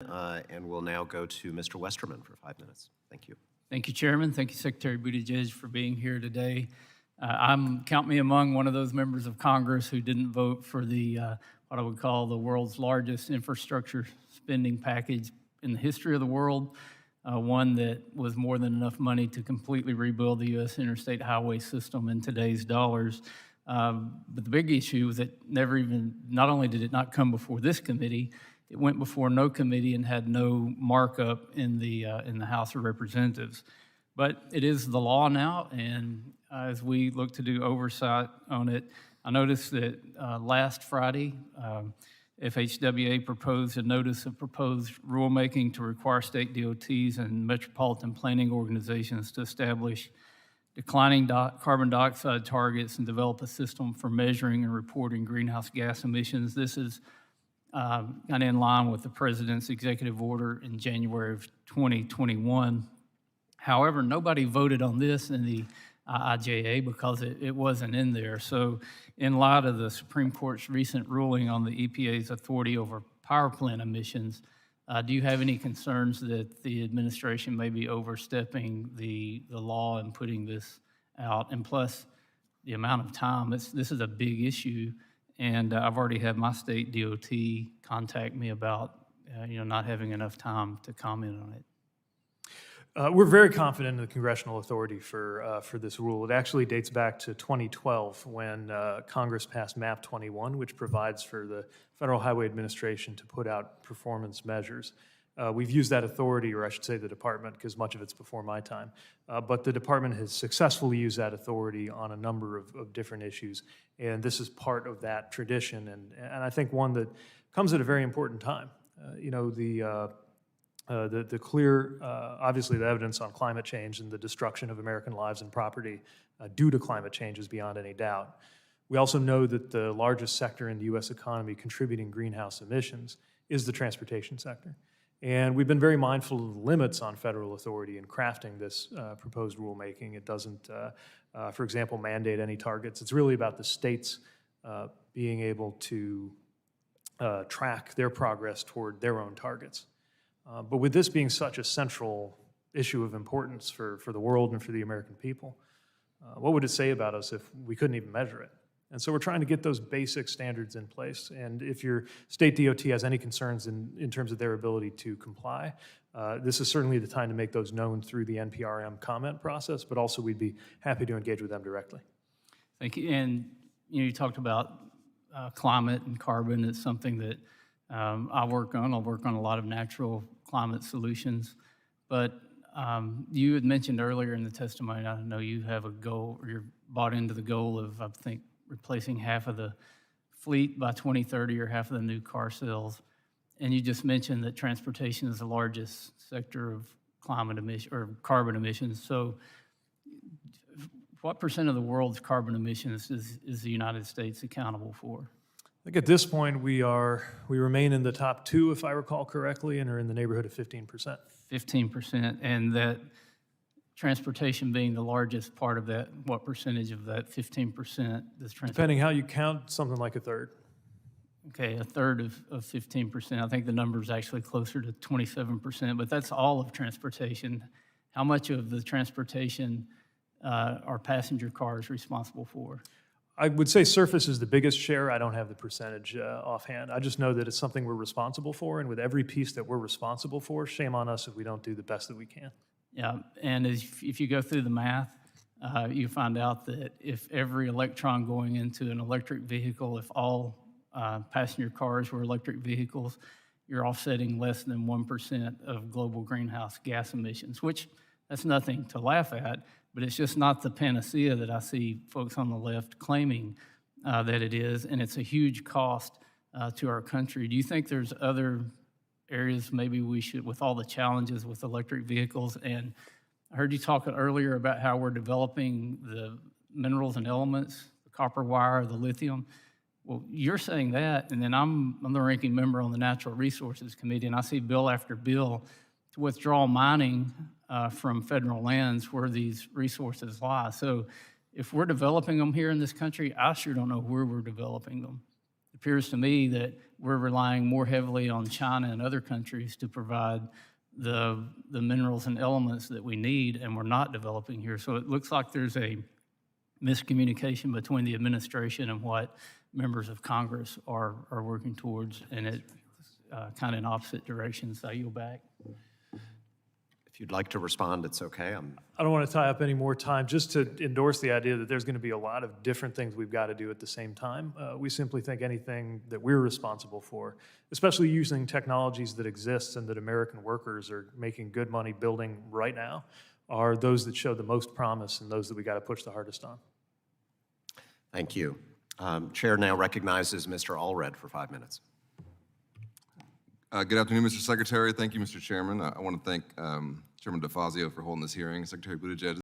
And we'll now go to Mr. Westerman for 5 minutes. Thank you. Thank you, Chairman. Thank you, Secretary Buttigieg, for being here today. Count me among one of those members of Congress who didn't vote for the what I would call the world's largest infrastructure spending package in the history of the world, one that was more than enough money to completely rebuild the U.S. interstate highway system in today's dollars. But the big issue was that not only did it not come before this committee, it went before no committee and had no markup in the House of Representatives. But it is the law now, and as we look to do oversight on it, I noticed that last Friday, FHWA proposed a notice of proposed rulemaking to require state DOTs and metropolitan planning organizations to establish declining carbon dioxide targets and develop a system for measuring and reporting greenhouse gas emissions. This is kind of in line with the President's executive order in January of 2021. However, nobody voted on this in the IIJA because it wasn't in there. So in light of the Supreme Court's recent ruling on the EPA's authority over power plant emissions, do you have any concerns that the administration may be overstepping the law and putting this out? And plus, the amount of time, this is a big issue, and I've already had my state DOT contact me about not having enough time to comment on it. We're very confident in the congressional authority for this rule. It actually dates back to 2012 when Congress passed MAP 21, which provides for the Federal Highway Administration to put out performance measures. We've used that authority, or I should say the department, because much of it's before my time. But the department has successfully used that authority on a number of different issues, and this is part of that tradition, and I think one that comes at a very important time. The clear, obviously the evidence on climate change and the destruction of American lives and property due to climate change is beyond any doubt. We also know that the largest sector in the U.S. economy contributing greenhouse emissions is the transportation sector. And we've been very mindful of the limits on federal authority in crafting this proposed rulemaking. It doesn't, for example, mandate any targets. It's really about the states being able to track their progress toward their own targets. But with this being such a central issue of importance for the world and for the American people, what would it say about us if we couldn't even measure it? And so we're trying to get those basic standards in place. And if your state DOT has any concerns in terms of their ability to comply, this is certainly the time to make those known through the NPRM comment process, but also we'd be happy to engage with them directly. Thank you. And you talked about climate and carbon. It's something that I'll work on a lot of natural climate solutions, but you had mentioned earlier in the testimony, I know you have a goal, or you're bought into the goal of, I think, replacing half of the fleet by 2030 or half of the new car sales, and you just mentioned that transportation is the largest sector of climate emission or carbon emissions. So what % of the world's carbon emissions is the United States accountable for? I think at this point we remain in the top 2, if I recall correctly, and are in the neighborhood of 15%. 15%, and that transportation being the largest part of that, what percentage of that 15% does transportation? Depending how you count, something like a third. Okay, a third of 15%. I think the number is actually closer to 27%, but that's all of transportation. How much of the transportation are passenger cars responsible for? I would say surface is the biggest share. I don't have the percentage offhand. I just know that it's something we're responsible for, and with every piece that we're responsible for, shame on us if we don't do the best that we can. Yeah, and if you go through the math, you find out that if every electron going into an electric vehicle, if all passenger cars were electric vehicles, you're offsetting less than 1% of global greenhouse gas emissions, which that's nothing to laugh at, but it's just not the panacea that I see folks on the left claiming that it is, and it's a huge cost to our country. Do you think there's other areas maybe we should, with all the challenges with electric vehicles, and I heard you talk earlier about how we're developing the minerals and elements, the copper wire, the lithium. Well, you're saying that, and then I'm the ranking member on the Natural Resources Committee, and I see bill after bill to withdraw mining from federal lands where these resources lie. So if we're developing them here in this country, I sure don't know where we're developing them. appears to me that we're relying more heavily on China and other countries to provide the minerals and elements that we need, and we're not developing here. So it looks like there's a miscommunication between the administration and what members of Congress are working towards, and it's kind of in opposite directions. So I yield back. If you'd like to respond, it's okay. I don't want to tie up any more time, just to endorse the idea that there's going to be a lot of different things we've got to do at the same time. We simply think anything that we're responsible for, especially using technologies that exist and that American workers are making good money building right now, are those that show the most promise and those that we got to push the hardest on. Thank you. Chair now recognizes Mr. Allred for 5 minutes. Good afternoon, Mr. Secretary. Thank you, Mr. Chairman. I want to thank Chairman DeFazio for holding this hearing. Secretary Buttigieg,